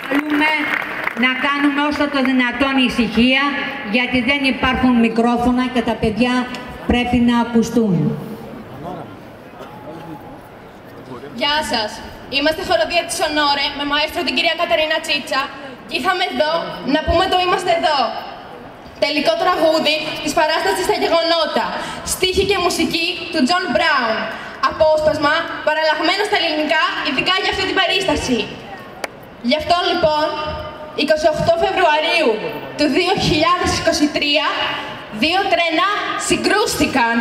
παρακαλούμε να κάνουμε όσο το δυνατόν ησυχία, γιατί δεν υπάρχουν μικρόφωνα και τα παιδιά πρέπει να ακουστούν. Γεια σας. Είμαστε χοροδία της Ονόρε με μαέστρο την κυρία Κατερίνα Τσίτσα και ήρθαμε εδώ να πούμε το «Είμαστε εδώ». Τελικό τραγούδι της παράστασης στα γεγονότα. Στίχη και μουσική του Τζον Μπράουν. Απόσπασμα παραλλαγμένο στα ελληνικά, ειδικά για αυτή την περίσταση. Γι' αυτό λοιπόν, 28 Φεβρουαρίου του 2023, δύο τρένα συγκρούστηκαν.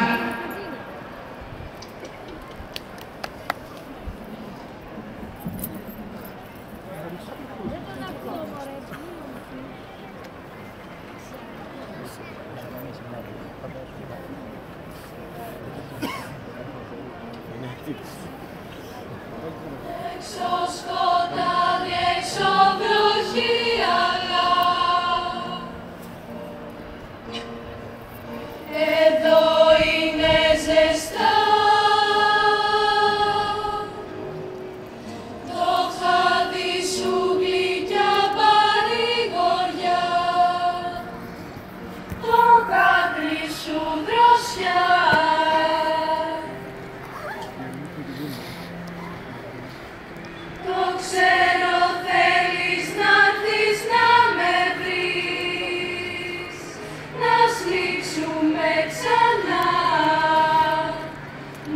Έξω σκοτάδι, έξω βροχή, αλλά εδώ είναι ζεστά. Το χάδι σου γλυκιά παρηγοριά, το δάκρυ σου δροσιά. Το ξέρω θέλεις να έρθεις να με βρεις, να σμίξουμε ξανά,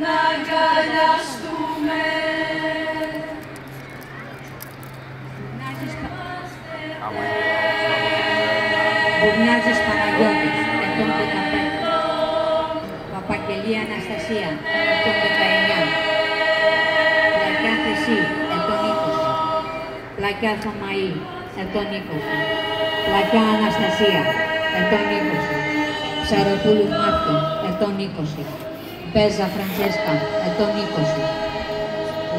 να αγκαλιαστούμε. Μπουρνιάζης Παναγιώτης, 115. Παπακελή Αναστασία, 119. Πλακιά Θεσί, 120. Πλακιά Θωμαή, 120. Πλακιά Αναστασία, 120. Ψαροπούλου Μάρκο, 120. Μπέζα Φραντσέσκα, 120.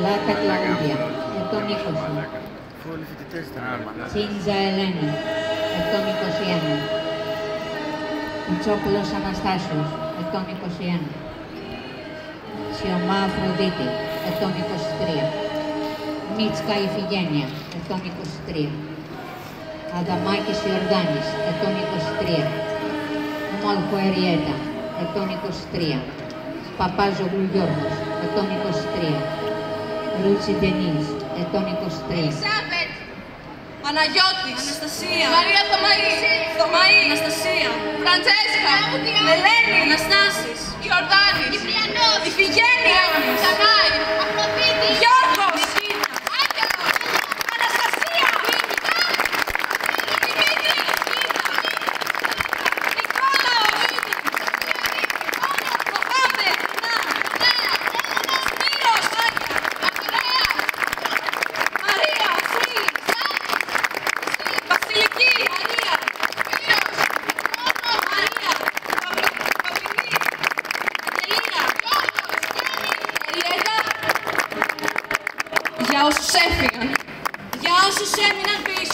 Λάκα Κλαούδια, 120. Τσίντζα Ελένη, 121. Κουτσόπουλος Αναστάσιος, 121. Σιωμά Αφροδίτη, 123. Μίτσκα Ιφηγένεια, 123. Αδαμάκης Ιορδάνης, 123. Μόλκο Εριέτα, 123. Παπάζογλου Γιώργος, 123. Ρούτσι Ντενής, 123. Ελισάβετ, Παναγιώτης, Αναστασία, Μαρία Θωμαή, Αναστασία, Φραντσέσκα, Ελένη, Αναστάσης, Ιορδάνης, Κυπριανός, Ιφηγένεια, Δανάη, Αφροδίτη, Γιώργος, Άγγελος, Αναστασία, Δημήτρη, Νικόλαος, Μοχάμετ, Σπύρος, Ανδρέας, Μαρία, Βασιλική, Μαρία, Πύρος, Μαρία, Παυλινή, Αγγελίνα, Εριέτα. Για όσους έφυγαν. Για όσους έμειναν πίσω.